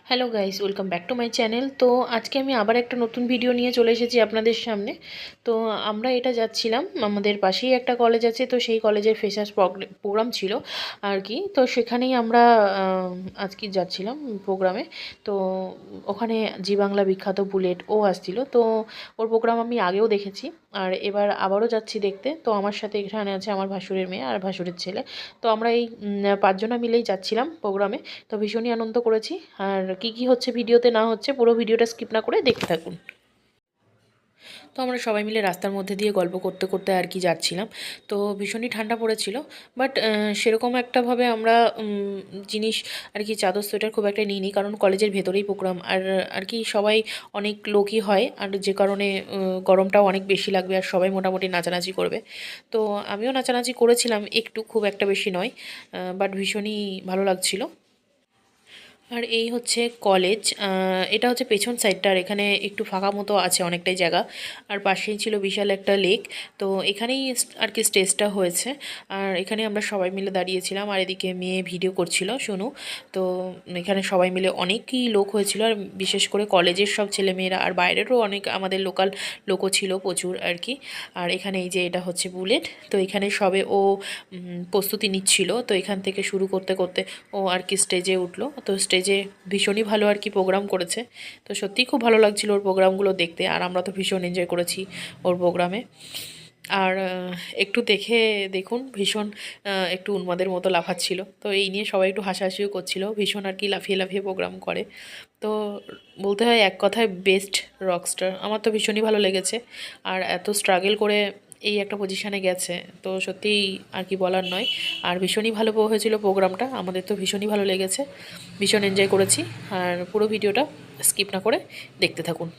Hello guys, welcome back to my channel. তো আজকে আমি আবার একটা নতুন ভিডিও নিয়ে চলে এসেছি আপনাদের সামনে। তো আমরা এটা যাচ্ছিলাম, আমাদের পাশেই একটা কলেজ আছে, তো সেই কলেজের ফ্রেশার্স প্রোগ্রাম ছিল আর কি। তো সেখানেই আমরা আজকে যাচ্ছিলাম প্রোগ্রামে। তো ওখানে জি বাংলা বিখ্যাত বুলেট ও আসছিল। তো ওর প্রোগ্রাম আমি আগেও দেখেছি, আর এবার আবারও যাচ্ছি দেখতে। তো আমার সাথে এখানে আছে আমার ভাসুরের মেয়ে আর ভাসুরের ছেলে। তো আমরা এই 5 জনা মিলেই যাচ্ছিলাম প্রোগ্রামে। তো ভীষণই আনন্দ করেছি। আর কি হচ্ছে ভিডিওতে না হচ্ছে, পুরো ভিডিওটা স্কিপ না করে দেখতে থাকুন। তো আমরা সবাই মিলে রাস্তার মধ্যে দিয়ে গল্প করতে করতে আর কি যাচ্ছিলাম। তো ভীষণই ঠান্ডা পড়েছিল, বাট সেরকম একটাভাবে আমরা জিনিস আর কি চাদর সোয়েটার খুব একটা নিইনি, কারণ কলেজের ভেতরেই প্রোগ্রাম আর আর কি সবাই অনেক লোকই হয়, আর যে কারণে গরমটাও অনেক বেশি লাগবে, আর সবাই মোটামুটি নাচানাচি করবে। তো আমিও নাচানাচি করেছিলাম একটু, খুব একটা বেশি নয়, বাট ভীষণই ভালো লাগছিল। আর এই হচ্ছে কলেজ, এটা হচ্ছে পেছন সাইডটা, আর এখানে একটু ফাঁকা মতো আছে অনেকটাই জায়গা। আর পাশেই ছিল বিশাল একটা লেক। তো এখানেই আর কি স্টেজটা হয়েছে। আর এখানে আমরা সবাই মিলে দাঁড়িয়েছিলাম, আর এদিকে মেয়ে ভিডিও করছিল শুনু। তো এখানে সবাই মিলে অনেকই লোক হয়েছিল, আর বিশেষ করে কলেজের সব ছেলেমেয়েরা, আর বাইরেরও অনেক আমাদের লোকাল লোকও ছিল প্রচুর আর কি। আর এখানে এই যে এটা হচ্ছে বুলেট। তো এখানে সবে ও প্রস্তুতি নিচ্ছিল। তো এখান থেকে শুরু করতে করতে ও আর কি স্টেজে উঠলো। তো স্টেজে ভীষণই ভালো আর কি প্রোগ্রাম করেছে। তো সত্যিই খুব ভালো লাগছিল ওর প্রোগ্রামগুলো দেখতে, আর আমরা তো ভীষণ এনজয় করেছি ওর প্রোগ্রামে। আর একটু দেখুন ভীষণ একটু উন্মাদের মতো লাফাচ্ছিল। তো এই নিয়ে সবাই একটু হাসাহাসিও করছিল, ভীষণ আর কি লাফিয়ে লাফিয়ে প্রোগ্রাম করে। তো বলতে হয় এক কথায় বেস্ট রকস্টার। আমার তো ভীষণই ভালো লেগেছে, আর এত স্ট্রাগল করে এই একটা পজিশানে গেছে, তো সত্যিই আর কি বলার নয়। আর ভীষণই ভালো হয়েছিল প্রোগ্রামটা, আমাদের তো ভীষণই ভালো লেগেছে, ভীষণ এনজয় করেছি। আর পুরো ভিডিওটা স্কিপ না করে দেখতে থাকুন।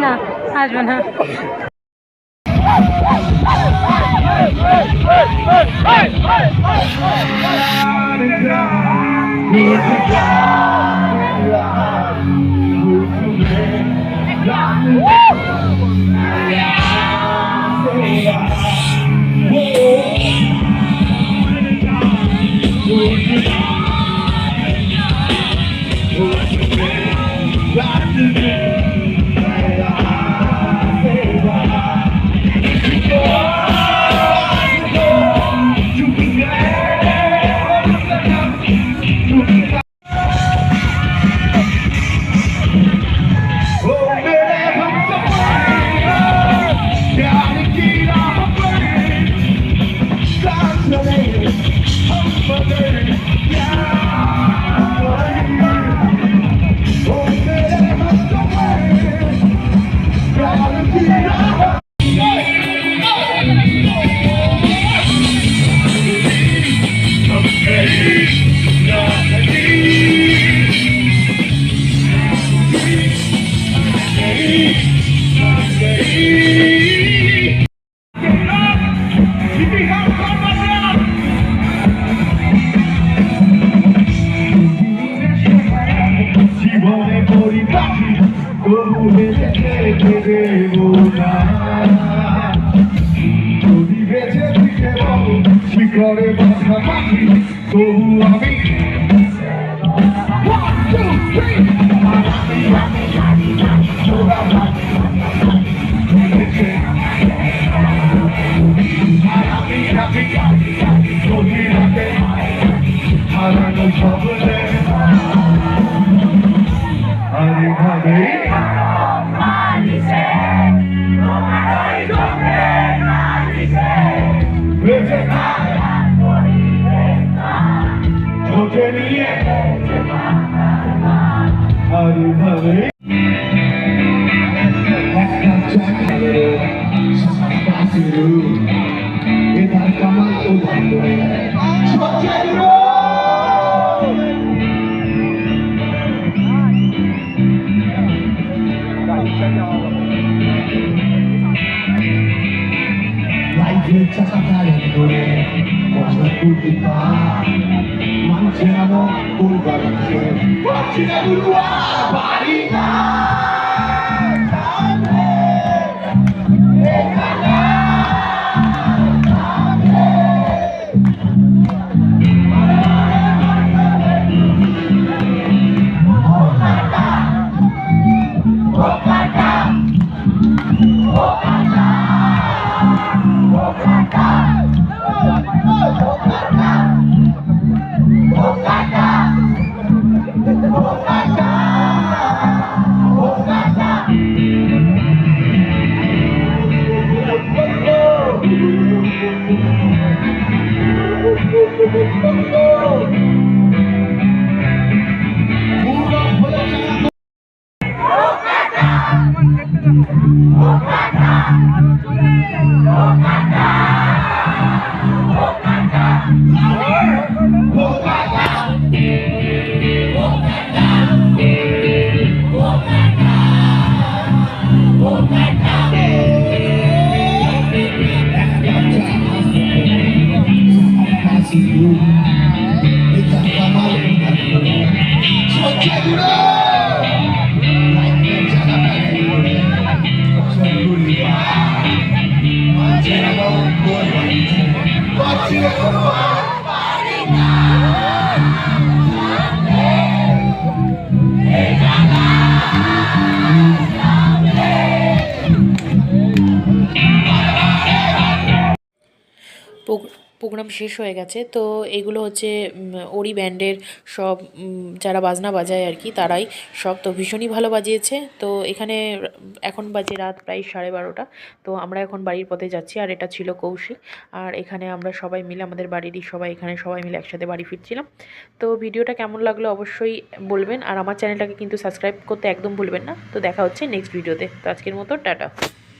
না, আসবে না। শিখরে পাশাপাশি তবু আমি 1, 2, 3 siru Eda kamal udare Chojero Life chakatare dore Kosta kutipa Manchamo bulgarche Kochina bulwa barina programme শেষ হয়ে গেছে। তো এগুলো হচ্ছে ওরি ব্যান্ডের সব যারা বাজনা বাজায় আর কি, তারাই সব তো ভীষণই ভালো বাজিয়েছে। তো এখানে এখন বাজে রাত প্রায় 12:30। তো আমরা এখন বাড়ির পথে যাচ্ছি। আর এটা ছিল কৌশিক। আর এখানে আমরা সবাই মিলে, আমাদের বাড়িরই সবাই, এখানে সবাই মিলে একসাথে বাড়ি ফিরছিলাম। তো ভিডিওটা কেমন লাগলো অবশ্যই বলবেন। আর আমার চ্যানেলটাকে কিন্তু সাবস্ক্রাইব করতে একদম ভুলবেন না। তো দেখা হচ্ছে নেক্সট ভিডিওতে। তো আজকের মতো টাটা।